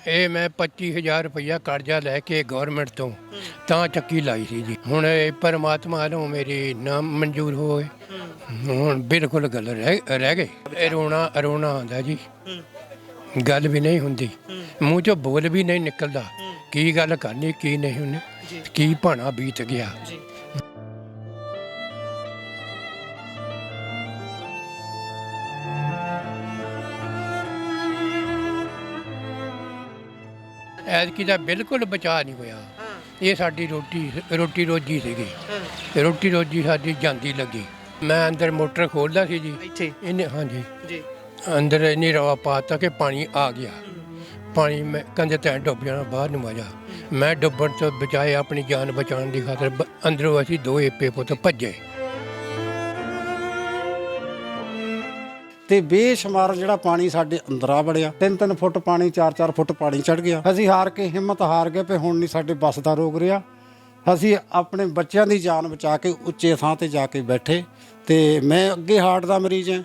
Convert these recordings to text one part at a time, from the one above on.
ਇਹ ਮੈਂ 25000 ਰੁਪਇਆ ਕਰਜ਼ਾ ਲੈ ਕੇ ਗਵਰਨਮੈਂਟ ਤੋਂ ਤਾਂ ਚੱਕੀ ਲਾਈ ਸੀ ਜੀ। ਹੁਣ ਇਹ ਪਰਮਾਤਮਾ ਵੱਲੋਂ ਮੇਰੀ ਨਾ ਮਨਜ਼ੂਰ ਹੋਏ, ਹੁਣ ਬਿਲਕੁਲ ਗੱਲ ਰਹਿ ਗਈ। ਇਹ ਰੋਣਾ ਆਉਂਦਾ ਜੀ, ਗੱਲ ਵੀ ਨਹੀਂ ਹੁੰਦੀ, ਮੂੰਹ ਚੋਂ ਬੋਲ ਵੀ ਨਹੀਂ ਨਿਕਲਦਾ। ਕੀ ਗੱਲ ਕਰਨੀ ਕੀ ਨਹੀਂ ਹੁੰਦੀ, ਕੀ ਭਾਣਾ ਬੀਤ ਗਿਆ। ਐਤਕੀ ਦਾ ਬਿਲਕੁਲ ਬਚਾਅ ਨਹੀਂ ਹੋਇਆ। ਇਹ ਸਾਡੀ ਰੋਟੀ ਰੋਜੀ ਸੀਗੀ, ਰੋਟੀ ਰੋਜੀ ਸਾਡੀ ਜਾਂਦੀ ਲੱਗੀ। ਮੈਂ ਅੰਦਰ ਮੋਟਰ ਖੋਲ੍ਹਦਾ ਸੀ ਜੀ, ਇਹਨੇ ਹਾਂਜੀ ਅੰਦਰ ਇੰਨੀ ਰਵਾ ਪਾਤਾ ਕਿ ਪਾਣੀ ਆ ਗਿਆ। ਪਾਣੀ ਮੈਂ ਕੰਧੇ ਤੇ ਡੁੱਬ ਜਾਣਾ, ਬਾਹਰ ਨੂੰ ਮਜ਼ਾ। ਮੈਂ ਡੁੱਬਣ ਤੋਂ ਬਚਾਏ, ਆਪਣੀ ਜਾਨ ਬਚਾਉਣ ਦੀ ਖਾਤਰ ਅੰਦਰੋਂ ਅਸੀਂ 2 ਏਪੇ ਪੁੱਤ ਭੱਜੇ। ਤੇ ਬੇਸ਼ੁਮਾਰ ਜਿਹੜਾ ਪਾਣੀ ਸਾਡੇ ਅੰਦਰ ਆ ਵੜਿਆ। 3-3 ਫੁੱਟ ਪਾਣੀ, 4-4 ਫੁੱਟ ਪਾਣੀ ਚੜ ਗਿਆ। ਅਸੀਂ ਹਾਰ ਕੇ ਹਿੰਮਤ ਹਾਰ ਗਏ ਵੀ ਹੁਣ ਨਹੀਂ ਸਾਡੇ ਬੱਸ ਦਾ ਰੋਕ ਰਿਹਾ। ਅਸੀਂ ਆਪਣੇ ਬੱਚਿਆਂ ਦੀ ਜਾਨ ਬਚਾ ਕੇ ਉੱਚੇ ਥਾਂ ਤੇ ਜਾ ਕੇ ਬੈਠੇ। ਤੇ ਮੈਂ ਅੱਗੇ ਹਾਰਟ ਦਾ ਮਰੀਜ਼ ਹਾਂ,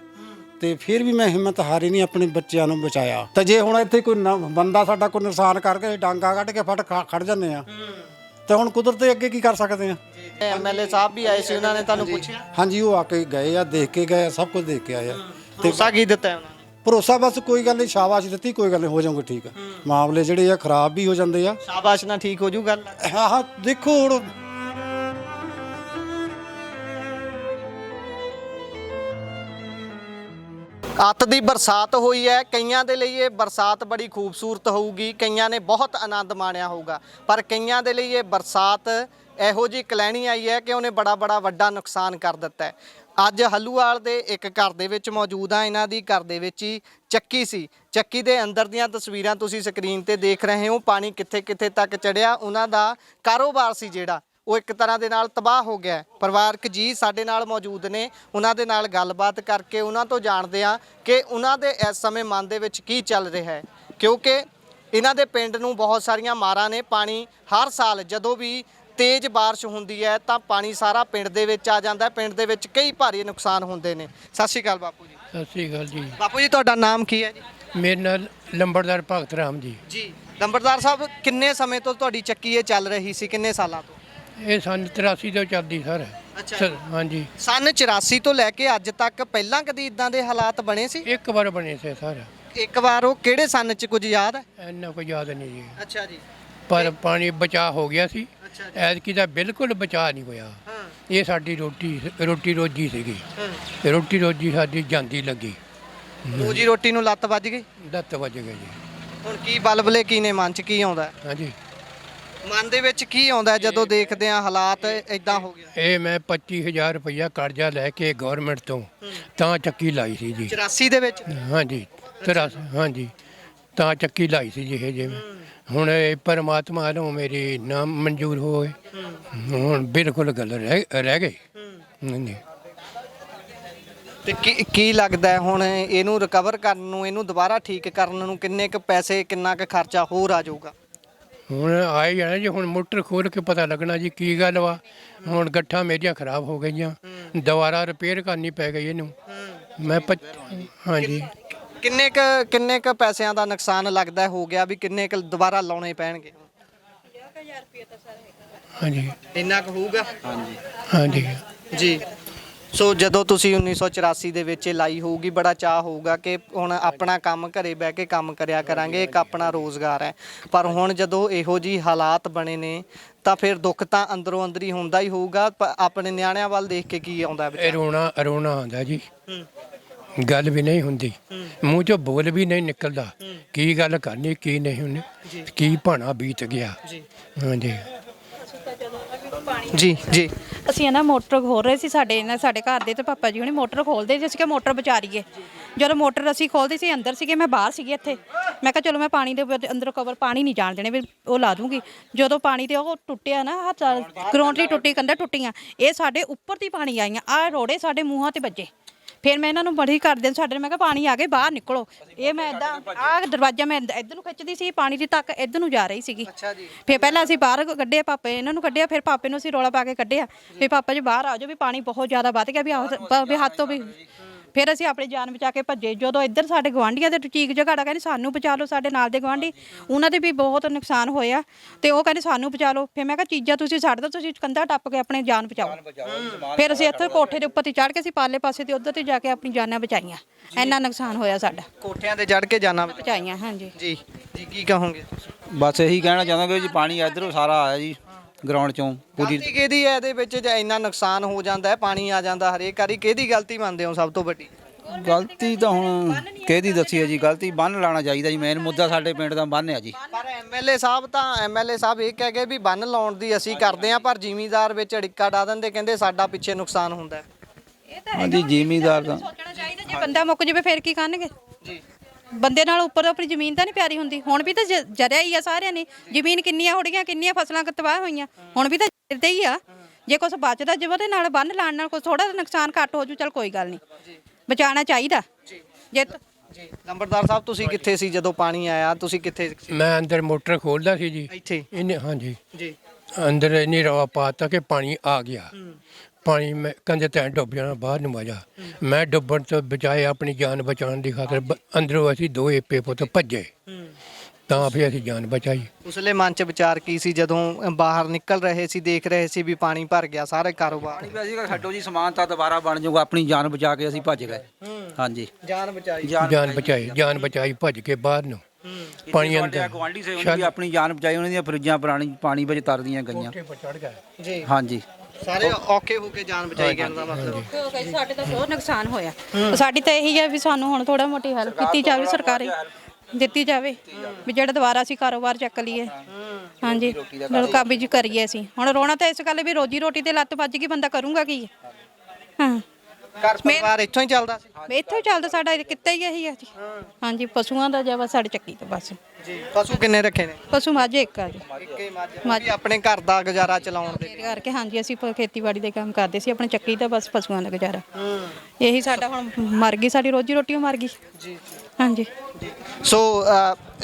ਤੇ ਫਿਰ ਵੀ ਮੈਂ ਹਿੰਮਤ ਹਾਰੀ ਨਹੀਂ, ਆਪਣੇ ਬੱਚਿਆਂ ਨੂੰ ਬਚਾਇਆ। ਤੇ ਜੇ ਹੁਣ ਇੱਥੇ ਕੋਈ ਬੰਦਾ ਸਾਡਾ ਕੋਈ ਨੁਕਸਾਨ ਕਰਕੇ ਡਾਂਗਾ ਕੱਢ ਕੇ ਫਟ ਖੜ ਜਾਂਦੇ ਆ, ਤੇ ਹੁਣ ਕੁਦਰਤ ਦੇ ਅੱਗੇ ਕੀ ਕਰ ਸਕਦੇ ਆ। ਐਮਐਲਏ ਸਾਹਿਬ ਵੀ ਆਏ ਸੀ, ਉਹਨਾਂ ਨੇ ਤੁਹਾਨੂੰ ਪੁੱਛਿਆ? ਹਾਂਜੀ, ਉਹ ਆ ਕੇ ਗਏ ਆ, ਦੇਖ ਕੇ ਗਏ, ਸਭ ਕੁਝ ਦੇਖ ਕੇ ਆਏ ਆ। ਭਰੋਸਾ ਕੀ ਦਿੱਤਾ ਉਹਨਾਂ ਨੇ? ਭਰੋਸਾ ਬਸ ਕੋਈ ਗੱਲ ਨਹੀਂ, ਸ਼ਾਬਾਸ਼ ਦਿੱਤੀ, ਕੋਈ ਗੱਲ ਨਹੀਂ, ਹੋ ਜਾਊਗਾ ਠੀਕ। ਮਾਮਲੇ ਜਿਹੜੇ ਆ ਖਰਾਬ ਵੀ ਹੋ ਜਾਂਦੇ ਆ। ਸ਼ਾਬਾਸ਼ ਨਾਲ ਠੀਕ ਹੋ ਜੂ ਗੱਲ? ਹਾਂ ਦੇਖੋ ਹੁਣ ਅੱਤ ਦੀ ਬਰਸਾਤ ਹੋਈ ਹੈ। ਕਈਆਂ ਦੇ ਲਈ ਇਹ ਬਰਸਾਤ ਬੜੀ ਖੂਬਸੂਰਤ ਹੋਊਗੀ, ਕਈਆਂ ਨੇ ਬਹੁਤ ਆਨੰਦ ਮਾਣਿਆ ਹੋਊਗਾ, ਪਰ ਕਈਆਂ ਦੇ ਲਈ ਇਹ ਬਰਸਾਤ ਇਹੋ ਜਿਹੀ ਕਲੈਣੀ ਆਈ ਹੈ ਕਿ ਉਹਨੇ ਬੜਾ ਵੱਡਾ ਨੁਕਸਾਨ ਕਰ ਦਿੱਤਾ ਹੈ। ਅੱਜ ਹੱਲੂਵਾਲ ਦੇ ਇੱਕ ਘਰ ਦੇ ਵਿੱਚ ਮੌਜੂਦ ਆ। ਇਹਨਾਂ ਦੀ ਘਰ ਦੇ ਵਿੱਚ ਹੀ ਚੱਕੀ ਸੀ। ਚੱਕੀ ਦੇ ਅੰਦਰ ਦੀਆਂ ਤਸਵੀਰਾਂ ਤੁਸੀਂ ਸਕਰੀਨ ਤੇ ਦੇਖ ਰਹੇ ਹੋ। ਪਾਣੀ ਕਿੱਥੇ ਤੱਕ ਚੜਿਆ। ਉਹਨਾਂ ਦਾ ਕਾਰੋਬਾਰ ਸੀ ਜਿਹੜਾ, ਉਹ ਇੱਕ ਤਰ੍ਹਾਂ ਦੇ ਨਾਲ ਤਬਾਹ ਹੋ ਗਿਆ। ਪਰਿਵਾਰਕ ਜੀ ਸਾਡੇ ਨਾਲ ਮੌਜੂਦ ਨੇ, ਉਹਨਾਂ ਦੇ ਨਾਲ ਗੱਲਬਾਤ ਕਰਕੇ ਉਹਨਾਂ ਤੋਂ ਜਾਣਦੇ ਹਾਂ ਕਿ ਉਹਨਾਂ ਦੇ ਇਸ ਸਮੇਂ ਮਨ ਦੇ ਵਿੱਚ ਕੀ ਚੱਲ ਰਿਹਾ ਹੈ, ਕਿਉਂਕਿ ਇਹਨਾਂ ਦੇ ਪਿੰਡ ਨੂੰ ਬਹੁਤ ਸਾਰੀਆਂ ਮਾਰਾਂ ਨੇ। ਪਾਣੀ ਹਰ ਸਾਲ ਜਦੋਂ ਵੀ ਤੇਜ਼ ਬਾਰਿਸ਼ ਹੁੰਦੀ ਹੈ ਤਾਂ ਪਾਣੀ ਸਾਰਾ ਪਿੰਡ ਦੇ ਵਿੱਚ ਆ ਜਾਂਦਾ ਹੈ। ਪਿੰਡ ਦੇ ਵਿੱਚ ਕਈ ਭਾਰੀ ਨੁਕਸਾਨ ਹੁੰਦੇ ਨੇ। ਸਤਿ ਸ਼੍ਰੀ ਅਕਾਲ ਬਾਪੂ ਜੀ। ਸਤਿ ਸ਼੍ਰੀ ਅਕਾਲ ਜੀ। ਬਾਪੂ ਜੀ, ਤੁਹਾਡਾ ਨਾਮ ਕੀ ਹੈ ਜੀ? ਮੇਰੇ ਨਾਲ ਲੰਬੜਦਾਰ ਭਗਤ ਰਾਮ ਜੀ। ਜੀ ਲੰਬੜਦਾਰ ਸਾਹਿਬ, ਕਿੰਨੇ ਸਮੇਂ ਤੋਂ ਤੁਹਾਡੀ ਚੱਕੀ ਇਹ ਚੱਲ ਰਹੀ ਸੀ? ਕਿੰਨੇ ਸਾਲਾਂ ਤੋਂ? ਇਹ ਸੰਨ 83 ਤੋਂ ਚੱਲਦੀ ਸਰ। ਅੱਛਾ। ਹਾਂਜੀ, ਸੰਨ 84 ਤੋਂ ਲੈ ਕੇ ਅੱਜ ਤੱਕ ਪਹਿਲਾਂ ਕਦੀ ਇਦਾਂ ਦੇ ਹਾਲਾਤ ਬਣੇ ਸੀ? ਇੱਕ ਵਾਰ ਬਣੇ ਸੀ ਸਰ। ਇੱਕ ਵਾਰ? ਉਹ ਕਿਹੜੇ ਸੰਨ 'ਚ, ਕੁਝ ਯਾਦ ਹੈ? ਇੰਨਾ ਕੋਈ ਯਾਦ ਨਹੀਂ ਜੀ, ਅੱਛਾ ਜੀ। ਪਰ ਪਾਣੀ ਬਚਾਅ ਹੋ ਗਿਆ ਸੀ। ਅੱਛਾ ਜੀ। ਐਤਕੀ ਦਾ ਬਿਲਕੁਲ ਬਚਾਅ ਨਹੀਂ ਹੋਇਆ। ਇਹ ਸਾਡੀ ਰੋਟੀ ਰੋਜੀ ਸੀਗੀ, ਰੋਟੀ ਰੋਜੀ ਸਾਡੀ ਜਾਂਦੀ ਲੱਗੀ। ਰੋਜੀ ਰੋਟੀ ਨੂੰ ਲੱਤ ਵੱਜ ਗਈ? ਲੱਤ ਵੱਜ ਗਈ ਜੀ। ਹੁਣ ਕੀ ਬਲਬਲੇ ਕੀ ਨੇ, ਮਨ 'ਚ ਕੀ ਆਉਂਦਾ? ਹਾਂਜੀ, ਮਨ ਦੇ ਵਿੱਚ ਕੀ ਆਉਂਦਾ ਜਦੋਂ ਦੇਖਦੇ ਆ ਹਾਲਾਤ ਇਦਾਂ ਹੋ ਗਿਆ? ਇਹ ਮੈਂ 25000 ਰੁਪਇਆ ਕਰਜ਼ਾ ਲੈ ਕੇ ਗਵਰਨਮੈਂਟ ਤੋਂ ਤਾਂ ਚੱਕੀ ਲਾਈ ਸੀ ਜੀ। 84 ਦੇ ਵਿੱਚ? ਹਾਂਜੀ, 83 ਹਾਂਜੀ, ਤਾਂ ਚੱਕੀ ਲਾਈ ਸੀ ਜੀ। ਇਹ ਜਿਵੇਂ ਹੁਣ ਇਹ ਪਰਮਾਤਮਾ ਵੱਲੋਂ ਮੇਰੀ ਨਾ ਮਨਜ਼ੂਰ ਹੋਏ, ਹੁਣ ਬਿਲਕੁਲ ਗੱਲ ਰਹਿ ਗਈ। ਹਾਂਜੀ। ਤੇ ਕੀ ਲੱਗਦਾ ਹੁਣ ਇਹਨੂੰ ਰਿਕਵਰ ਕਰਨ ਨੂੰ, ਇਹਨੂੰ ਦੁਬਾਰਾ ਠੀਕ ਕਰਨ ਨੂੰ ਕਿੰਨੇ ਕੁ ਪੈਸੇ, ਕਿੰਨਾ ਕੁ ਖਰਚਾ ਹੋਰ ਆ ਜਾਊਗਾ? ਹੁਣ ਆਏ ਜਾਣਾ ਜੀ। ਹੁਣ ਮੋਟਰ ਖੋਲ ਕੇ ਪਤਾ ਲੱਗਣਾ ਜੀ ਕੀ ਗੱਲ ਵਾ। ਹੁਣ ਗੱਠਾਂ ਮੇਰੀਆਂ ਖਰਾਬ ਹੋ ਗਈਆਂ, ਦੁਬਾਰਾ ਰਿਪੇਅਰ ਕਰਨੀ ਪੈ ਗਈ ਇਹਨੂੰ। ਮੈਂ ਹਾਂਜੀ। ਕਿੰਨੇ ਕ ਪੈਸਿਆਂ ਦਾ ਨੁਕਸਾਨ ਲੱਗਦਾ ਹੋ ਗਿਆ ਵੀ? ਕਿੰਨੇ ਕ ਦੁਬਾਰਾ ਲਾਉਣੇ ਪੈਣਗੇ? 50000 ਰੁਪਏ ਤਾਂ ਸਰ ਹੈਗਾ। ਹਾਂਜੀ, ਇੰਨਾ ਕੁ ਹੋਊਗਾ। ਹਾਂਜੀ ਜੀ। ਸੋ ਜਦੋਂ ਤੁਸੀਂ 1984 ਦੇ ਵਿੱਚ ਲਾਈ ਹੋਊਗੀ, ਬੜਾ ਚਾਅ ਹੋਊਗਾ ਕਿ ਹੁਣ ਆਪਣਾ ਕੰਮ, ਘਰੇ ਬਹਿ ਕੇ ਕੰਮ ਕਰਿਆ ਕਰਾਂਗੇ, ਇੱਕ ਆਪਣਾ ਰੋਜ਼ਗਾਰ ਹੈ। ਪਰ ਹੁਣ ਜਦੋਂ ਇਹੋ ਜਿਹੀ ਹਾਲਾਤ ਬਣੇ ਨੇ ਤਾਂ ਫਿਰ ਦੁੱਖ ਤਾਂ ਅੰਦਰੋਂ ਅੰਦਰ ਹੀ ਹੁੰਦਾ ਹੀ ਹੋਊਗਾ। ਆਪਣੇ ਨਿਆਣਿਆਂ ਵੱਲ ਦੇਖ ਕੇ ਕੀ ਆਉਂਦਾ? ਇਹ ਰੋਣਾ ਆਉਂਦਾ ਜੀ, ਗੱਲ ਵੀ ਨਹੀਂ ਹੁੰਦੀ, ਮੂੰਹ ਚੋਂ ਬੋਲ ਵੀ ਨਹੀਂ ਨਿਕਲਦਾ। ਕੀ ਗੱਲ ਕਰਨੀ ਕੀ ਨਹੀਂ ਹੁੰਦੀ, ਕੀ ਭਾਣਾ ਬੀਤ ਗਿਆ। ਹਾਂਜੀ ਜੀ ਜੀ। ਅਸੀਂ ਨਾ ਮੋਟਰ ਖੋਲ ਰਹੇ ਸੀ, ਸਾਡੇ ਘਰ ਦੇ ਤੇ ਪਾਪਾ ਜੀ ਹੁਣੇ ਮੋਟਰ ਖੋਲਦੇ ਸੀ। ਅਸੀਂ ਕਿ ਮੋਟਰ ਬਚਾ ਲਈਏ। ਜਦੋਂ ਮੋਟਰ ਅਸੀਂ ਖੋਲਦੇ ਸੀ, ਅੰਦਰ ਸੀਗੇ, ਮੈਂ ਬਾਹਰ ਸੀਗੀ ਇੱਥੇ। ਮੈਂ ਕਿਹਾ ਚਲੋ ਮੈਂ ਪਾਣੀ ਦੇ ਅੰਦਰ ਕਵਰ ਪਾਣੀ ਨਹੀਂ ਜਾਣ ਦੇਣੇ, ਵੀ ਉਹ ਲਾ ਦੂੰਗੀ। ਜਦੋਂ ਪਾਣੀ ਤੇ ਉਹ ਟੁੱਟਿਆ ਨਾ, ਗਰੋਂਟਰੀ ਟੁੱਟੀ, ਕੰਧਾਂ ਟੁੱਟੀਆਂ, ਇਹ ਸਾਡੇ ਉੱਪਰ ਦੀ ਪਾਣੀ ਆਈਆਂ, ਆਹ ਰੋੜੇ ਸਾਡੇ ਮੂੰਹਾਂ ਤੇ ਵੱਜੇ। ਫਿਰ ਮੈਂ ਇਹਨਾਂ ਨੂੰ ਬੜੀ ਕਰਦੇ ਸਾਡੇ, ਮੈਂ ਕਿਹਾ ਪਾਣੀ ਆ ਗਏ, ਬਾਹਰ ਨਿਕਲੋ। ਇਹ ਮੈਂ ਇਦਾਂ ਆਹ ਦਰਵਾਜ਼ਾ ਮੈਂ ਇੱਧਰ ਨੂੰ ਖਿੱਚਦੀ ਸੀ, ਪਾਣੀ ਦੀ ਤੱਕ ਇੱਧਰ ਨੂੰ ਜਾ ਰਹੀ ਸੀਗੀ। ਫਿਰ ਪਹਿਲਾਂ ਅਸੀਂ ਬਾਹਰ ਕੱਢੇ, ਪਾਪੇ ਇਹਨਾਂ ਨੂੰ ਕੱਢਿਆ, ਫਿਰ ਪਾਪੇ ਨੂੰ ਅਸੀਂ ਰੌਲਾ ਪਾ ਕੇ ਕੱਢਿਆ। ਫਿਰ ਪਾਪਾ ਜੀ ਬਾਹਰ ਆ ਜਾਓ, ਵੀ ਪਾਣੀ ਬਹੁਤ ਜ਼ਿਆਦਾ ਵੱਧ ਗਿਆ, ਵੀ ਹੱਥ ਤੋਂ ਵੀ ਫਿਰ ਅਸੀਂ ਆਪਣੀ ਜਾਨ ਬਚਾ ਕੇ ਭੱਜੇ। ਜਦੋਂ ਇੱਧਰ ਸਾਡੇ ਗਵਾਂਢੀਆਂ ਦੇ ਚੀਕ ਝਗਾੜਾ ਕਹਿੰਦੇ ਸਾਨੂੰ ਬਚਾ ਲਓ, ਸਾਡੇ ਨਾਲ ਦੇ ਗਵਾਂਢੀ ਉਹਨਾਂ ਦੇ ਵੀ ਬਹੁਤ ਨੁਕਸਾਨ ਹੋਇਆ ਤੇ ਉਹ ਕਹਿੰਦੇ ਸਾਨੂੰ ਬਚਾ ਲਓ। ਫਿਰ ਮੈਂ ਕਿਹਾ ਚੀਜ਼ਾਂ ਤੁਸੀਂ ਛੱਡ ਦਿਓ, ਤੁਸੀਂ ਕੰਧਾ ਟੱਪ ਕੇ ਆਪਣੀ ਜਾਨ ਬਚਾਓ। ਫਿਰ ਅਸੀਂ ਇੱਥੇ ਕੋਠੇ ਦੇ ਉੱਪਰ ਤੇ ਚੜ੍ਹ ਕੇ ਅਸੀਂ ਪਾਲੇ ਪਾਸੇ ਤੇ ਉੱਧਰ ਤੇ ਜਾ ਕੇ ਆਪਣੀ ਜਾਨਾਂ ਬਚਾਈਆਂ। ਇੰਨਾ ਨੁਕਸਾਨ ਹੋਇਆ ਸਾਡਾ, ਕੋਠਿਆਂ ਤੇ ਚੜ੍ਹ ਕੇ ਜਾਨਾਂ ਬਚਾਈਆਂ। ਹਾਂਜੀ ਜੀ ਜੀ, ਕੀ ਕਹੋਗੇ? ਬਸ ਇਹੀ ਕਹਿਣਾ ਚਾਹਾਂਗੇ ਜੀ, ਪਾਣੀ ਇਧਰੋਂ ਸਾਰਾ ਆਇਆ ਜੀ ਗਰਾਊਂਡ ਚੋਂ ਪੂਰੀ। ਗਲਤੀ ਕਿਹਦੀ ਹੈ ਇਹਦੇ ਵਿੱਚ ਜੇ ਇੰਨਾ ਨੁਕਸਾਨ ਹੋ ਜਾਂਦਾ ਹੈ, ਪਾਣੀ ਆ ਜਾਂਦਾ ਹਰੇਕ ਵਾਰੀ, ਕਿਹਦੀ ਗਲਤੀ ਮੰਨਦੇ ਹੋ ਸਭ ਤੋਂ ਵੱਡੀ? ਗਲਤੀ ਤਾਂ ਹੁਣ ਕਿਹਦੀ ਦੱਸੀ ਹੈ ਜੀ, ਗਲਤੀ ਬੰਨ ਲਾਉਣਾ ਚਾਹੀਦਾ ਜੀ। ਮੇਨ ਮੁੱਦਾ ਸਾਡੇ ਪਿੰਡ ਦਾ ਬੰਨ ਆ ਜੀ। ਪਰ ਐਮਐਲਏ ਸਾਹਿਬ ਇਹ ਕਹਿ ਗਏ ਵੀ ਬੰਨ ਲਾਉਣ ਦੀ ਅਸੀਂ ਕਰਦੇ ਹਾਂ, ਪਰ ਜ਼ਿਮੀਂਦਾਰ ਵਿੱਚ ਅੜਿੱਕਾ ਡਾ ਦਿੰਦੇ, ਕਹਿੰਦੇ ਸਾਡਾ ਪਿੱਛੇ ਨੁਕਸਾਨ ਹੁੰਦਾ ਹੈ। ਇਹ ਤਾਂ ਹਾਂਜੀ ਜ਼ਿਮੀਂਦਾਰ ਦਾ ਸੋਚਣਾ ਚਾਹੀਦਾ, ਜੇ ਬੰਦਾ ਮੁੱਕ ਜਾਵੇ ਫਿਰ ਕੀ ਕਰਨਗੇ? ਜੀ, ਬੰਦੇ ਨਾਲ ਉੱਪਰ ਆਪਣੀ ਜ਼ਮੀਨ ਤਾਂ ਨਹੀਂ ਪਿਆਰੀ ਹੁੰਦੀ। ਹੁਣ ਵੀ ਤਾਂ ਜਰਿਆ ਹੀ ਆ ਸਾਰਿਆਂ ਨੇ, ਜ਼ਮੀਨ ਕਿੰਨੀਆਂ ਹੋੜੀਆਂ, ਕਿੰਨੀਆਂ ਫਸਲਾਂ ਤਬਾਹ ਹੋਈਆਂ, ਹੁਣ ਵੀ ਤਾਂ ਜਰਦੇ ਹੀ ਆ। ਜੇ ਕੁਛ ਬਚਦਾ ਜੇ ਉਹਦੇ ਨਾਲ ਬੰਨ ਲਾਣ ਨਾਲ ਕੁਛ ਥੋੜਾ ਨੁਕਸਾਨ ਘੱਟ ਹੋ ਜੂ, ਚਲ ਕੋਈ ਗੱਲ ਨਹੀਂ, ਬਚਾਉਣਾ ਚਾਹੀਦਾ। ਜੇ ਜੀ ਨੰਬਰਦਾਰ ਸਾਹਿਬ, ਤੁਸੀਂ ਕਿੱਥੇ ਸੀ ਜਦੋਂ ਪਾਣੀ ਆਇਆ? ਤੁਸੀਂ ਕਿੱਥੇ ਸੀ? ਮੈਂ ਅੰਦਰ ਮੋਟਰ ਖੋਲਦਾ ਸੀ ਜੀ, ਇੱਥੇ ਇਹਨੇ ਹਾਂਜੀ ਜੀ ਅੰਦਰ ਇਹਨੇ ਰਵਾ ਪਾਤਾ ਕਿ ਪਾਣੀ ਆ ਗਿਆ। ਪਾਣੀ ਮੈਂ ਕਹਿੰਦੇ ਤਾਂ ਡੁੱਬ ਜਾਣਾ ਬਾਹਰ ਨੂੰ ਮਜ਼ਾ। ਮੈਂ ਡੁੱਬਣ ਤੋਂ ਬਚਾਏ, ਆਪਣੀ ਜਾਨ ਬਚਾਉਣ ਦੀ ਖਾਤਰ ਅੰਦਰੋਂ ਅਸੀਂ 2 ਏਪੇ ਪੁੱਤ ਭੱਜੇ, ਤਾਂ ਫਿਰ ਅਸੀਂ ਜਾਨ ਬਚਾਈ। ਉਸਲੇ ਮਨ ਚ ਵਿਚਾਰ ਕੀ ਸੀ ਜਦੋਂ ਬਾਹਰ ਨਿਕਲ ਰਹੇ ਸੀ, ਦੇਖ ਰਹੇ ਸੀ ਵੀ ਪਾਣੀ ਭਰ ਗਿਆ ਸਾਰੇ ਕਾਰੋਬਾਰ? ਪਾਣੀ ਵੀ ਅਸੀਂ ਛੱਡੋ ਜੀ, ਸਮਾਨ ਤਾਂ ਦੁਬਾਰਾ ਬਣ ਜਾਊਗਾ। ਆਪਣੀ ਜਾਨ ਬਚਾ ਕੇ ਅਸੀਂ ਭੱਜ ਗਏ। ਹਾਂਜੀ ਜਾਨ ਬਚਾਈ। ਜਾਨ ਬਚਾਈ ਭੱਜ ਕੇ ਬਾਹਰ ਨੂੰ। ਪਾਣੀ ਅੰਦਰ ਗਵਾਂਢੀ ਸੇ ਉਹਨੇ ਵੀ ਆਪਣੀ ਜਾਨ ਬਚਾਈ, ਉਹਨਾਂ ਦੀਆਂ ਫਰਿੱਜਾਂ ਪਾਣੀ ਵਿੱਚ ਤਰਦੀਆਂ ਗਈਆਂ। ਚੜ ਗਏ ਜੀ, ਹਾਂਜੀ ਸਾਰੇ ਔਖੇ ਹੋ ਕੇ ਜਾਨ ਬਚਾਈ ਗਿਆ ਦਾ ਮਤਲਬ। ਸਾਡੇ ਤਾਂ ਬਹੁਤ ਨੁਕਸਾਨ ਹੋਇਆ। ਸਾਡੀ ਤਾਂ ਇਹੀ ਹੈ ਵੀ ਸਾਨੂੰ ਹੁਣ ਥੋੜਾ ਮੋਟੀ ਹੈਲਪ ਕੀਤੀ ਜਾਵੇ, ਸਰਕਾਰੀ ਦਿੱਤੀ ਜਾਵੇ ਵੀ ਜਿਹੜਾ ਦੁਬਾਰਾ ਅਸੀਂ ਕਾਰੋਬਾਰ ਚੱਕ ਲਈਏ। ਹਾਂਜੀ, ਕਾਬੀ ਜੀ ਕਰੀਏ ਅਸੀਂ। ਹੁਣ ਰੋਣਾ ਤਾਂ ਇਸ ਗੱਲ ਵੀ ਰੋਜੀ ਰੋਟੀ ਤੇ ਲੱਤ ਵੱਜ ਗਈ, ਬੰਦਾ ਕਰੂੰਗਾ ਕੀ? ਹਾਂ, ਘਰ ਪਰਿਵਾਰ ਇੱਥੋਂ ਹੀ ਚੱਲਦਾ ਸੀ? ਇੱਥੋਂ ਹੀ ਚੱਲਦਾ ਸਾਡਾ, ਕਿੱਤਾ ਹੀ ਇਹੀ ਹੈ ਜੀ। ਹਾਂਜੀ, ਪਸ਼ੂਆਂ ਦਾ ਜਾਂ ਸਾਡੇ ਚੱਕੀ ਤੇ ਬਸ। ਜੀ, ਪਸ਼ੂ ਕਿੰਨੇ ਰੱਖੇ ਨੇ? ਪਸ਼ੂ ਮੱਝ ਇੱਕ ਆ ਜੀ। ਇੱਕੇ ਮੱਝ। ਆਪਣੇ ਘਰ ਦਾ ਗੁਜ਼ਾਰਾ ਚਲਾਉਣ ਦੇ ਮੇਰੇ ਕਰਕੇ ਹਾਂਜੀ, ਅਸੀਂ ਖੇਤੀਬਾੜੀ ਦੇ ਕੰਮ ਕਰਦੇ ਸੀ, ਆਪਣੇ ਚੱਕੀ ਦਾ ਬਸ ਪਸ਼ੂਆਂ ਦਾ ਗੁਜ਼ਾਰਾ। ਇਹੀ ਸਾਡਾ ਹੁਣ ਮਰ ਗਈ, ਸਾਡੀ ਰੋਜੀ ਰੋਟੀ ਮਰ ਗਈ। ਜੀ ਹਾਂਜੀ। ਸੋ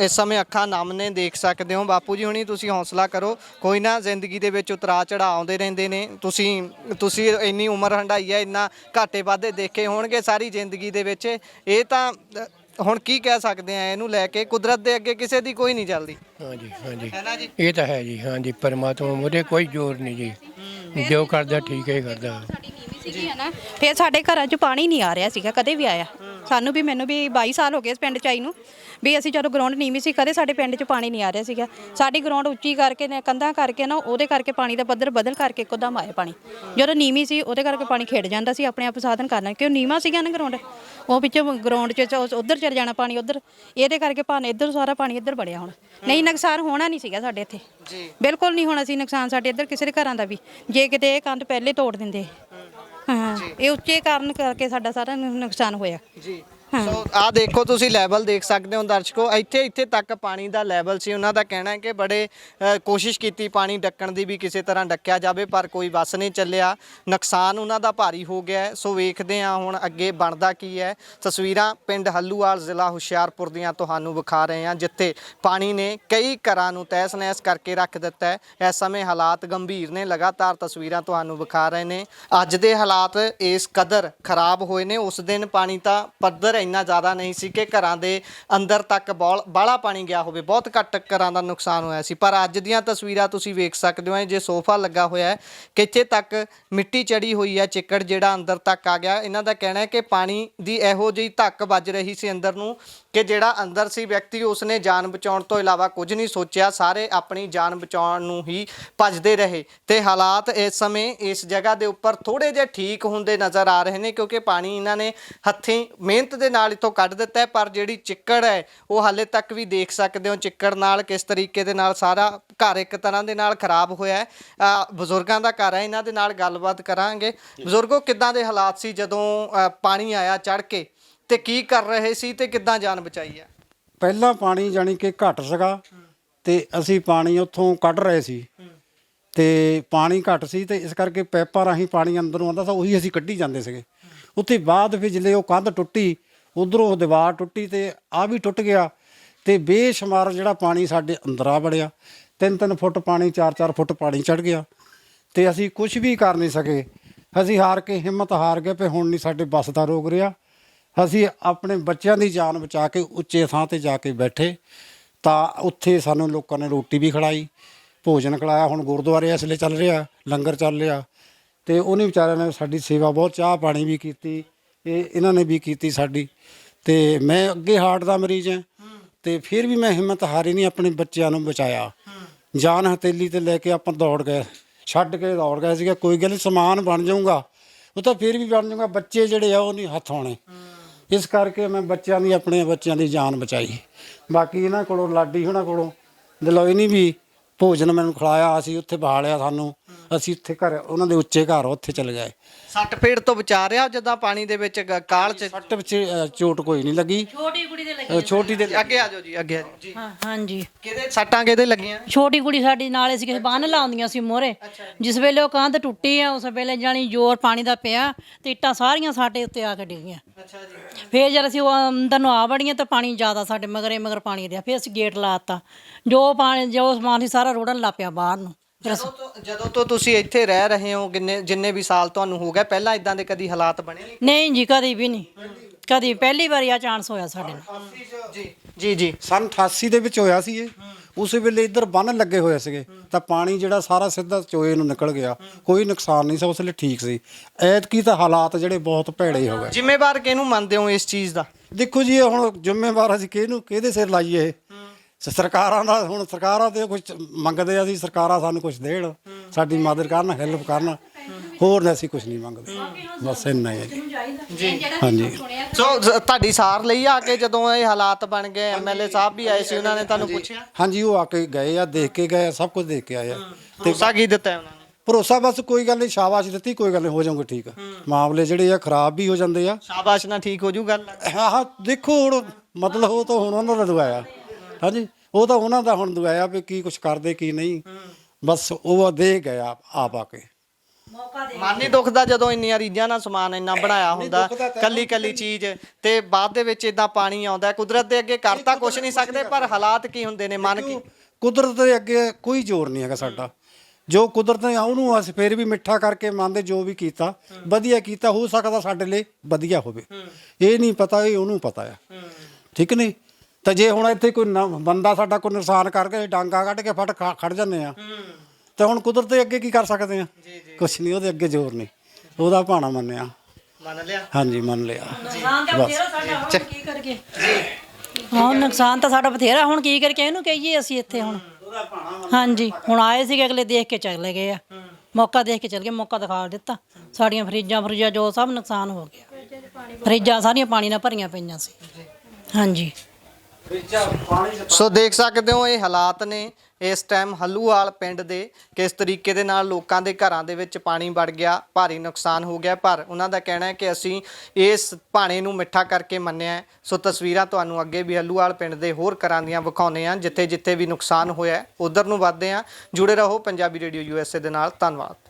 ਇਸ ਸਮੇਂ ਅੱਖਾਂ ਨਮ ਨੇ, ਦੇਖ ਸਕਦੇ ਹੋ। ਬਾਪੂ ਜੀ ਹੁਣੀ ਤੁਸੀਂ ਹੌਸਲਾ ਕਰੋ, ਕੋਈ ਨਾ, ਜ਼ਿੰਦਗੀ ਦੇ ਵਿੱਚ ਉਤਰਾਅ ਚੜ੍ਹਾਅ ਆਉਂਦੇ ਰਹਿੰਦੇ ਨੇ। ਤੁਸੀਂ ਇੰਨੀ ਉਮਰ ਹੰਢਾਈ ਹੈ, ਇੰਨਾ ਘਾਟੇ ਵਾਧੇ ਦੇਖੇ ਹੋਣਗੇ ਸਾਰੀ ਜ਼ਿੰਦਗੀ ਦੇ ਵਿੱਚ। ਇਹ ਤਾਂ ਹੁਣ ਕੀ ਕਹਿ ਸਕਦੇ ਆ ਇਹਨੂੰ ਲੈ ਕੇ, ਕੁਦਰਤ ਦੇ ਅੱਗੇ ਕਿਸੇ ਦੀ ਕੋਈ ਨਹੀਂ ਚੱਲਦੀ। ਹਾਂਜੀ ਹਾਂਜੀ, ਹੈ ਨਾ ਜੀ? ਇਹ ਤਾਂ ਹੈ ਜੀ। ਹਾਂਜੀ, ਪਰਮਾਤਮਾ ਮੂਹਰੇ ਕੋਈ ਜ਼ੋਰ ਨਹੀਂ ਜੀ, ਜੋ ਕਰਦਾ ਠੀਕ ਹੀ ਕਰਦਾ। ਸੀਗੀ ਨਾ, ਫਿਰ ਸਾਡੇ ਘਰਾਂ 'ਚ ਪਾਣੀ ਨਹੀਂ ਆ ਰਿਹਾ ਸੀਗਾ ਕਦੇ ਵੀ ਆਇਆ। ਸਾਨੂੰ ਵੀ, ਮੈਨੂੰ ਵੀ 22 ਸਾਲ ਹੋ ਗਏ ਇਸ ਪਿੰਡ 'ਚ ਆਈ ਨੂੰ, ਵੀ ਅਸੀਂ ਜਦੋਂ ਗਰਾਊਂਡ ਨੀਵੀਂ ਸੀ ਕਦੇ ਸਾਡੇ ਪਿੰਡ 'ਚ ਪਾਣੀ ਨਹੀਂ ਆ ਰਿਹਾ ਸੀਗਾ। ਸਾਡੀ ਗਰਾਊਂਡ ਉੱਚੀ ਕਰਕੇ ਨੇ, ਕੰਧਾਂ ਕਰਕੇ ਨਾ, ਉਹਦੇ ਕਰਕੇ ਪਾਣੀ ਦਾ ਪੱਧਰ ਬਦਲ ਕਰਕੇ ਇੱਕਦਮ ਆਇਆ ਪਾਣੀ। ਜਦੋਂ ਨੀਵੀਂ ਸੀ ਉਹਦੇ ਕਰਕੇ ਪਾਣੀ ਖੇਡ ਜਾਂਦਾ ਸੀ, ਆਪਣੇ ਆਪ ਸਾਧਨ ਕਰਨਾ, ਕਿਉਂ ਨੀਵਾਂ ਸੀਗਾ ਨਾ ਗਰਾਊਂਡ, ਉਹ ਪਿੱਛੇ ਗਰਾਊਂਡ 'ਚ ਉੱਧਰ ਚਲ ਜਾਣਾ ਪਾਣੀ ਉੱਧਰ, ਇਹਦੇ ਕਰਕੇ ਪਾਣੀ ਇੱਧਰ ਸਾਰਾ ਪਾਣੀ ਇੱਧਰ ਵੜਿਆ। ਹੁਣ ਨਹੀਂ, ਨੁਕਸਾਨ ਹੋਣਾ ਨਹੀਂ ਸੀਗਾ ਸਾਡੇ ਇੱਥੇ, ਬਿਲਕੁਲ ਨਹੀਂ ਹੋਣਾ ਸੀ ਨੁਕਸਾਨ ਸਾਡੇ ਇੱਧਰ ਕਿਸੇ ਦੇ ਘਰਾਂ ਦਾ ਵੀ, ਜੇ ਕਿਤੇ ਇਹ ਕੰਧ ਪਹਿਲੇ ਤੋੜ ਦਿੰਦੇ। ਹਾਂ, ਇਹ ਉੱਚੇ ਕਾਰਨ ਕਰਕੇ ਸਾਡਾ ਸਾਰਾ ਨੁਕਸਾਨ ਹੋਇਆ ਜੀ। ਸੋ ਆਹ ਦੇਖੋ, ਤੁਸੀਂ ਲੈਵਲ ਦੇਖ ਸਕਦੇ ਹੋ ਦਰਸ਼ਕੋ, ਇੱਥੇ ਤੱਕ ਪਾਣੀ ਦਾ ਲੈਵਲ ਸੀ। ਉਹਨਾਂ ਦਾ ਕਹਿਣਾ ਹੈ ਕਿ ਬੜੇ ਕੋਸ਼ਿਸ਼ ਕੀਤੀ ਪਾਣੀ ਡੱਕਣ ਦੀ, ਵੀ ਕਿਸੇ ਤਰ੍ਹਾਂ ਡੱਕਿਆ ਜਾਵੇ, ਪਰ ਕੋਈ ਵੱਸ ਨਹੀਂ ਚੱਲਿਆ। ਨੁਕਸਾਨ ਉਹਨਾਂ ਦਾ ਭਾਰੀ ਹੋ ਗਿਆ ਹੈ। ਸੋ ਵੇਖਦੇ ਹਾਂ ਹੁਣ ਅੱਗੇ ਬਣਦਾ ਕੀ ਹੈ। ਤਸਵੀਰਾਂ ਪਿੰਡ ਹੱਲੂਵਾਲ, ਜ਼ਿਲ੍ਹਾ ਹੁਸ਼ਿਆਰਪੁਰ ਦੀਆਂ ਤੁਹਾਨੂੰ ਵਿਖਾ ਰਹੇ ਹਾਂ, ਜਿੱਥੇ ਪਾਣੀ ਨੇ ਕਈ ਘਰਾਂ ਨੂੰ ਤਹਿਸ ਨਹਿਸ ਕਰਕੇ ਰੱਖ ਦਿੱਤਾ ਹੈ। ਇਸ ਸਮੇਂ ਹਾਲਾਤ ਗੰਭੀਰ ਨੇ, ਲਗਾਤਾਰ ਤਸਵੀਰਾਂ ਤੁਹਾਨੂੰ ਵਿਖਾ ਰਹੇ ਨੇ। ਅੱਜ ਦੇ ਹਾਲਾਤ ਇਸ ਕਦਰ ਖਰਾਬ ਹੋਏ ਨੇ। ਉਸ ਦਿਨ ਪਾਣੀ ਤਾਂ ਪੱਧਰ ਇੰਨਾ ਜ਼ਿਆਦਾ ਨਹੀਂ ਸੀ ਕਿ ਘਰਾਂ ਦੇ ਅੰਦਰ ਤੱਕ ਬਾਹਲਾ ਪਾਣੀ ਗਿਆ ਹੋਵੇ, ਬਹੁਤ ਘੱਟ ਘਰਾਂ ਦਾ ਨੁਕਸਾਨ ਹੋਇਆ ਸੀ। ਪਰ ਅੱਜ ਦੀਆਂ ਤਸਵੀਰਾਂ ਤੁਸੀਂ ਵੇਖ ਸਕਦੇ ਹੋ, ਜੇ ਸੋਫਾ ਲੱਗਾ ਹੋਇਆ ਹੈ, ਕਿੱਥੇ ਤੱਕ ਮਿੱਟੀ ਚੜੀ ਹੋਈ ਹੈ, ਚਿੱਕੜ ਜਿਹੜਾ ਅੰਦਰ ਤੱਕ ਆ ਗਿਆ। ਇਹਨਾਂ ਦਾ ਕਹਿਣਾ ਹੈ ਕਿ ਪਾਣੀ ਦੀ ਇਹੋ ਜਿਹੀ ਧੱਕ ਵੱਜ ਰਹੀ ਸੀ ਅੰਦਰ ਨੂੰ ਕਿ ਜਿਹੜਾ ਅੰਦਰ ਸੀ ਵਿਅਕਤੀ, ਉਸਨੇ ਜਾਨ ਬਚਾਉਣ ਤੋਂ ਇਲਾਵਾ ਕੁਝ ਨਹੀਂ ਸੋਚਿਆ। ਸਾਰੇ ਆਪਣੀ ਜਾਨ ਬਚਾਉਣ ਨੂੰ ਹੀ ਭੱਜਦੇ ਰਹੇ ਤੇ ਹਾਲਾਤ ਇਸ ਸਮੇਂ ਇਸ ਜਗ੍ਹਾ ਦੇ ਉੱਪਰ ਥੋੜੇ ਜਿਹੇ ਠੀਕ ਹੁੰਦੇ ਨਜ਼ਰ ਆ ਰਹੇ ਨੇ, ਕਿਉਂਕਿ ਪਾਣੀ ਇਹਨਾਂ ਨੇ ਹੱਥੀਂ ਮਿਹਨਤ ਦੇ ਨਾਲ ਇੱਥੋਂ ਕੱਢ ਦਿੱਤਾ ਹੈ। ਪਰ ਜਿਹੜੀ ਚਿੱਕੜ ਹੈ ਉਹ ਹਾਲੇ ਤੱਕ ਵੀ ਦੇਖ ਸਕਦੇ ਹੋ, ਚਿੱਕੜ ਨਾਲ ਕਿਸ ਤਰੀਕੇ ਦੇ ਨਾਲ ਸਾਰਾ ਘਰ ਇੱਕ ਤਰ੍ਹਾਂ ਦੇ ਨਾਲ ਖਰਾਬ ਹੋਇਆ ਹੈ। ਬਜ਼ੁਰਗਾਂ ਦਾ ਘਰ ਹੈ, ਇਹਨਾਂ ਦੇ ਨਾਲ ਗੱਲਬਾਤ ਕਰਾਂਗੇ। ਬਜ਼ੁਰਗੋ, ਕਿੱਦਾਂ ਦੇ ਹਾਲਾਤ ਸੀ ਜਦੋਂ ਪਾਣੀ ਆਇਆ ਚੜ੍ਹ ਕੇ, ਤੇ ਕੀ ਕਰ ਰਹੇ ਸੀ ਤੇ ਕਿੱਦਾਂ ਜਾਨ ਬਚਾਈ ਹੈ? ਪਹਿਲਾਂ ਪਾਣੀ ਜਾਣੀ ਕਿ ਘੱਟ ਸੀਗਾ ਤੇ ਅਸੀਂ ਪਾਣੀ ਉੱਥੋਂ ਕੱਢ ਰਹੇ ਸੀ, ਤੇ ਪਾਣੀ ਘੱਟ ਸੀ ਤੇ ਇਸ ਕਰਕੇ ਪੈਪਾਂ ਰਾਹੀਂ ਪਾਣੀ ਅੰਦਰੋਂ ਆਉਂਦਾ ਸੀ, ਉਹੀ ਅਸੀਂ ਕੱਢੀ ਜਾਂਦੇ ਸੀਗੇ। ਉੱਥੇ ਬਾਅਦ ਫਿਰ ਜਦੋਂ ਉਹ ਕੰਧ ਟੁੱਟੀ, ਉਧਰੋਂ ਦੀਵਾਰ ਟੁੱਟੀ ਤੇ ਆ ਵੀ ਟੁੱਟ ਗਿਆ, ਤੇ ਬੇਸ਼ੁਮਾਰ ਜਿਹੜਾ ਪਾਣੀ ਸਾਡੇ ਅੰਦਰ ਆ ਵੜਿਆ। 3-3 ਫੁੱਟ ਪਾਣੀ, 4-4 ਫੁੱਟ ਪਾਣੀ ਚੜ ਗਿਆ, ਤੇ ਅਸੀਂ ਕੁਝ ਵੀ ਕਰ ਨਹੀਂ ਸਕੇ। ਅਸੀਂ ਹਾਰ ਕੇ, ਹਿੰਮਤ ਹਾਰ ਗਏ ਵੀ ਹੁਣ ਨਹੀਂ ਸਾਡੇ ਬੱਸ ਦਾ ਰੋਕ ਰਿਹਾ, ਅਸੀਂ ਆਪਣੇ ਬੱਚਿਆਂ ਦੀ ਜਾਨ ਬਚਾ ਕੇ ਉੱਚੇ ਥਾਂ ਤੇ ਜਾ ਕੇ ਬੈਠੇ ਤਾਂ ਉੱਥੇ ਸਾਨੂੰ ਲੋਕਾਂ ਨੇ ਰੋਟੀ ਵੀ ਖਿਲਾਈ, ਭੋਜਨ ਖਿਲਾਇਆ। ਹੁਣ ਗੁਰਦੁਆਰੇ ਇਸ ਵੇਲੇ ਚੱਲ ਰਿਹਾ, ਲੰਗਰ ਚੱਲ ਰਿਹਾ, ਤੇ ਉਹਨੇ ਵਿਚਾਰਿਆਂ ਨੇ ਸਾਡੀ ਸੇਵਾ ਬਹੁਤ, ਚਾਹ ਪਾਣੀ ਵੀ ਕੀਤੀ, ਇਹਨਾਂ ਨੇ ਵੀ ਕੀਤੀ ਸਾਡੀ। ਤੇ ਮੈਂ ਅੱਗੇ ਹਾਰਟ ਦਾ ਮਰੀਜ਼ ਹਾਂ, ਤੇ ਫਿਰ ਵੀ ਮੈਂ ਹਿੰਮਤ ਹਾਰੀ ਨਹੀਂ, ਆਪਣੇ ਬੱਚਿਆਂ ਨੂੰ ਬਚਾਇਆ। ਜਾਨ ਹਥੇਲੀ ਤੇ ਲੈ ਕੇ ਆਪਾਂ ਦੌੜ ਗਏ, ਛੱਡ ਕੇ ਦੌੜ ਗਏ ਸੀਗਾ। ਕੋਈ ਗੱਲ ਨਹੀਂ, ਸਮਾਨ ਬਣ ਜਾਊਗਾ, ਉਹ ਤਾਂ ਫਿਰ ਵੀ ਬਣ ਜਾਊਗਾ, ਬੱਚੇ ਜਿਹੜੇ ਆ ਉਹ ਨਹੀਂ ਹੱਥ ਆਉਣੇ। ਇਸ ਕਰਕੇ ਮੈਂ ਬੱਚਿਆਂ ਦੀ, ਆਪਣੇ ਬੱਚਿਆਂ ਦੀ ਜਾਨ ਬਚਾਈ। ਬਾਕੀ ਇਹਨਾਂ ਕੋਲੋਂ, ਲਾਡੀ ਹੋਣਾ ਕੋਲੋਂ, ਦਿਲੋਈ ਨਹੀਂ ਵੀ ਭੋਜਨ ਮੈਨੂੰ ਖਿਲਾਇਆ, ਅਸੀਂ ਉੱਥੇ ਬਹਾਲਿਆ ਸਾਨੂੰ, ਅਸੀਂ ਉੱਥੇ ਘਰ, ਉਹਨਾਂ ਦੇ ਉੱਚੇ ਘਰ ਉੱਥੇ ਚਲੇ ਗਏ। ਸੱਟ ਫੇੜ ਤੋਂ ਬਚਾ ਰਿਹਾ ਜਦਾਂ ਪਾਣੀ ਦੇ ਵਿੱਚ ਕਾਲ ਚ? ਸੱਟ ਵਿੱਚ ਚੋਟ ਕੋਈ ਨਹੀਂ ਲੱਗੀ, ਛੋਟੀ ਕੁੜੀ ਦੇ ਲੱਗੀ। ਛੋਟੀ ਦੇ ਅੱਗੇ ਆ ਜਾਓ ਜੀ, ਅੱਗੇ ਆ ਜਾਓ ਜੀ। ਹਾਂਜੀ, ਕਿਹਦੇ ਸੱਟਾਂ ਕਿਹਦੇ ਲੱਗੀਆਂ? ਛੋਟੀ ਕੁੜੀ ਸਾਡੀ ਨਾਲੇ ਸੀ, ਕਿਸੇ ਬੰਨ ਲਾਉਂਦੀਆਂ ਸੀ ਮੋਹਰੇ। ਜਿਸ ਵੇਲੇ ਉਹ ਕੰਧ ਟੁੱਟੀ ਆ, ਉਸ ਵੇਲੇ ਜਾਣੀ ਜ਼ੋਰ ਪਾਣੀ ਦਾ ਪਿਆ ਤੇ ਇੱਟਾਂ ਸਾਰੀਆਂ ਸਾਡੇ ਉੱਤੇ ਆ ਕੇ ਡਿੱਗੀਆਂ। ਅੱਛਾ ਜੀ। ਫੇਰ ਜਦ ਅਸੀਂ ਉਹ ਅੰਦਰ ਨੂੰ ਆ ਵੜੀਆਂ ਤਾਂ ਪਾਣੀ ਜ਼ਿਆਦਾ ਸਾਡੇ ਮਗਰ ਪਾਣੀ ਰਿਹਾ। ਫੇਰ ਅਸੀਂ ਗੇਟ ਲਾਤਾ, ਜੋ ਸਮਾਨ ਸੀ ਸਾਰਾ ਰੋੜਨ ਲੱਗ ਪਿਆ ਬਾਹਰ ਨੂੰ। ਜਦੋਂ ਤੋਂ ਤੁਸੀਂ ਇੱਥੇ ਰਹਿ ਰਹੇ ਹੋ, ਜਿੰਨੇ ਵੀ ਸਾਲ ਤੁਹਾਨੂੰ ਹੋ ਗਏ, ਪਹਿਲਾਂ ਇਦਾਂ ਦੇ ਕਦੀ ਹਾਲਾਤ ਬਣੇ ਨਹੀਂ? ਨਹੀਂ ਜੀ, ਕਦੀ ਵੀ ਨਹੀਂ, ਕਦੀ ਪਹਿਲੀ ਵਾਰੀ ਆ ਚਾਂਸ ਹੋਇਆ ਸਾਡੇ ਨਾਲ। ਜੀ ਜੀ। ਸਨ 88 ਦੇ ਵਿੱਚ ਹੋਇਆ ਸੀ ਇਹ। ਉਸ ਵੇਲੇ ਇੱਧਰ ਬੰਨ ਲੱਗੇ ਹੋਏ ਸੀਗੇ, ਤਾਂ ਪਾਣੀ ਜਿਹੜਾ ਸਾਰਾ ਸਿੱਧਾ ਚੋਏ ਨੂੰ ਨਿਕਲ ਗਿਆ, ਕੋਈ ਨੁਕਸਾਨ ਨਹੀਂ ਸੀ, ਉਸ ਵੇਲੇ ਠੀਕ ਸੀ। ਐਤਕੀ ਤਾਂ ਹਾਲਾਤ ਜਿਹੜੇ ਬਹੁਤ ਭੈੜੇ ਹੋ ਗਏ। ਜ਼ਿੰਮੇਵਾਰ ਕਿਹਨੂੰ ਮੰਨਦੇ ਹੋ ਇਸ ਚੀਜ਼ ਦਾ? ਦੇਖੋ ਜੀ, ਇਹ ਹੁਣ ਜ਼ਿੰਮੇਵਾਰ ਅਸੀਂ ਕਿਹਦੇ ਸਿਰ ਲਾਈਏ? ਸਰਕਾਰਾਂ ਦਾ, ਹੁਣ ਸਰਕਾਰਾਂ ਤੇ ਕੁਝ ਮੰਗਦੇ ਆ, ਅਸੀਂ ਸਰਕਾਰਾਂ ਸਾਨੂੰ ਕੁਝ ਦੇਣ, ਸਾਡੀ ਮਦਦ ਕਰਨ, ਹੈਲਪ ਕਰਨ, ਹੋਰ ਅਸੀਂ ਕੁਝ ਨਹੀਂ ਮੰਗਦੇ, ਬਸ ਇੰਨਾ ਹੀ ਹੈ ਜੀ। ਹਾਂਜੀ। ਸੋ ਤੁਹਾਡੀ ਸਾਰ ਲਈ ਆ ਕੇ ਜਦੋਂ ਇਹ ਹਾਲਾਤ ਬਣ ਗਏ, ਐਮਐਲਏ ਸਾਹਿਬ ਵੀ ਆਏ ਸੀ, ਉਹਨਾਂ ਨੇ ਤੁਹਾਨੂੰ ਪੁੱਛਿਆ? ਹਾਂਜੀ, ਉਹ ਆ ਕੇ ਗਏ ਆ, ਦੇਖ ਕੇ ਗਏ, ਸਭ ਕੁਝ ਦੇਖ ਕੇ ਆਏ ਆ। ਭਰੋਸਾ ਕੀ ਦਿੱਤਾ ਉਹਨਾਂ ਨੇ? ਭਰੋਸਾ ਬਸ, ਕੋਈ ਗੱਲ ਨਹੀਂ, ਸ਼ਾਬਾਸ਼ ਦਿੱਤੀ, ਕੋਈ ਗੱਲ ਨਹੀਂ, ਹੋ ਜਾਊਗਾ ਠੀਕ। ਮਾਮਲੇ ਜਿਹੜੇ ਆ ਖਰਾਬ ਵੀ ਹੋ ਜਾਂਦੇ ਆ। ਸ਼ਾਬਾਸ਼ ਨਾਲ ਠੀਕ ਹੋ ਜੂ ਗੱਲ? ਹਾਂ, ਦੇਖੋ ਹੁਣ ਮਤਲਬ ਉਹ ਤਾਂ ਹੁਣ ਉਹਨਾਂ ਦਾ ਦੁਆਇਆ। ਹਾਂਜੀ, ਉਹ ਤਾਂ ਉਹਨਾਂ ਦਾ ਹੁਣ ਦੁਆਇਆ ਵੀ ਕੀ ਕੁਝ ਕਰਦੇ ਕੀ ਨਹੀਂ, ਬਸ ਉਹ ਦੇ ਗਏ ਆਪ ਆ ਕੇ। ਮਨ ਨਹੀਂ ਦੁਖਦਾ ਜਦੋਂ ਇੰਨੀਆਂ ਰੀਝਾਂ ਨਾਲ ਸਮਾਨ ਇੰਨਾ ਬਣਾਇਆ ਹੁੰਦਾ, ਕੱਲੀ ਕੱਲੀ ਚੀਜ਼, ਤੇ ਬਾਅਦ ਦੇ ਵਿੱਚ ਇਦਾਂ ਪਾਣੀ ਆਉਂਦਾ? ਕੁਦਰਤ ਦੇ ਅੱਗੇ ਕਰ ਤਾਂ ਕੁਝ ਨਹੀਂ ਸਕਦੇ, ਪਰ ਹਾਲਾਤ ਕੀ ਹੁੰਦੇ ਨੇ, ਮਨ ਕੀ? ਕੁਦਰਤ ਦੇ ਅੱਗੇ ਕੋਈ ਜ਼ੋਰ ਨਹੀਂ ਹੈਗਾ ਸਾਡਾ। ਜੋ ਕੁਦਰਤ ਨੇ ਉਹਨੂੰ ਅਸੀਂ ਫਿਰ ਵੀ ਮਿੱਠਾ ਕਰਕੇ ਮੰਨਦੇ, ਜੋ ਵੀ ਕੀਤਾ ਵਧੀਆ ਕੀਤਾ। ਹੋ ਸਕਦਾ ਸਾਡੇ ਲਈ ਵਧੀਆ ਹੋਵੇ, ਇਹ ਨਹੀਂ ਪਤਾ, ਇਹ ਉਹਨੂੰ ਪਤਾ ਆ, ਠੀਕ ਨਹੀਂ? ਤਾਂ ਜੇ ਹੁਣ ਇੱਥੇ ਕੋਈ ਬੰਦਾ ਸਾਡਾ ਕੋਈ ਨੁਕਸਾਨ ਕਰਕੇ ਡਾਂਗਾ ਕੱਢ ਕੇ ਫਟ ਖੜ ਜਾਂਦੇ ਆ, ਤਾਂ ਹੁਣ ਕੁਦਰਤ ਦੇ ਅੱਗੇ ਕੀ ਕਰ ਸਕਦੇ ਆ? ਕੁਛ ਨਹੀਂ, ਉਹਦੇ ਅੱਗੇ ਜ਼ੋਰ ਨਹੀਂ, ਉਹਦਾ ਭਾਣਾ ਮੰਨਿਆ। ਮੰਨ ਲਿਆ? ਹਾਂਜੀ, ਮੰਨ ਲਿਆ। ਨੁਕਸਾਨ ਤਾਂ ਬਥੇਰਾ ਸਾਡਾ, ਹੁਣ ਕੀ ਕਰੀਏ? ਹਾਂ, ਨੁਕਸਾਨ ਤਾਂ ਸਾਡਾ ਬਥੇਰਾ, ਹੁਣ ਕੀ ਕਰਕੇ ਇਹਨੂੰ ਕਹੀਏ ਅਸੀਂ ਇੱਥੇ ਹੁਣ? ਹਾਂਜੀ, ਹੁਣ ਆਏ ਸੀਗੇ ਅਗਲੇ, ਦੇਖ ਕੇ ਚਲੇ ਗਏ ਆ, ਮੌਕਾ ਦੇਖ ਕੇ ਚਲੇ ਗਏ, ਮੌਕਾ ਦਿਖਾ ਦਿੱਤਾ। ਸਾਡੀਆਂ ਫਰਿੱਜਾਂ ਜੋ ਸਭ ਨੁਕਸਾਨ ਹੋ ਗਿਆ, ਫਰਿੱਜਾਂ ਸਾਰੀਆਂ ਪਾਣੀ ਨਾਲ ਭਰੀਆਂ ਪਈਆਂ ਸੀ। ਹਾਂਜੀ। ਸੋ ਦੇਖ ਸਕਦੇ ਹੋ, ਇਹ ਹਾਲਾਤ ਨੇ ਇਸ ਟਾਈਮ ਹੱਲੂਵਾਲ ਪਿੰਡ ਦੇ, ਕਿਸ ਤਰੀਕੇ ਦੇ ਨਾਲ ਲੋਕਾਂ ਦੇ ਘਰਾਂ ਦੇ ਵਿੱਚ ਪਾਣੀ ਵੜ ਗਿਆ, ਭਾਰੀ ਨੁਕਸਾਨ ਹੋ ਗਿਆ। ਪਰ ਉਹਨਾਂ ਦਾ ਕਹਿਣਾ ਹੈ ਕਿ ਅਸੀਂ ਇਸ ਭਾਣੇ ਨੂੰ ਮਿੱਠਾ ਕਰਕੇ ਮੰਨਿਆ ਹੈ। ਸੋ ਤਸਵੀਰਾਂ ਤੁਹਾਨੂੰ ਅੱਗੇ ਵੀ ਹੱਲੂਵਾਲ ਪਿੰਡ ਦੇ ਹੋਰ ਘਰਾਂ ਦੀਆਂ ਵਿਖਾਉਂਦੇ ਹਾਂ, ਜਿੱਥੇ ਜਿੱਥੇ ਵੀ ਨੁਕਸਾਨ ਹੋਇਆ ਉਧਰ ਨੂੰ ਵੱਧਦੇ ਹਾਂ। ਜੁੜੇ ਰਹੋ ਪੰਜਾਬੀ ਰੇਡੀਓ USA ਦੇ ਨਾਲ। ਧੰਨਵਾਦ।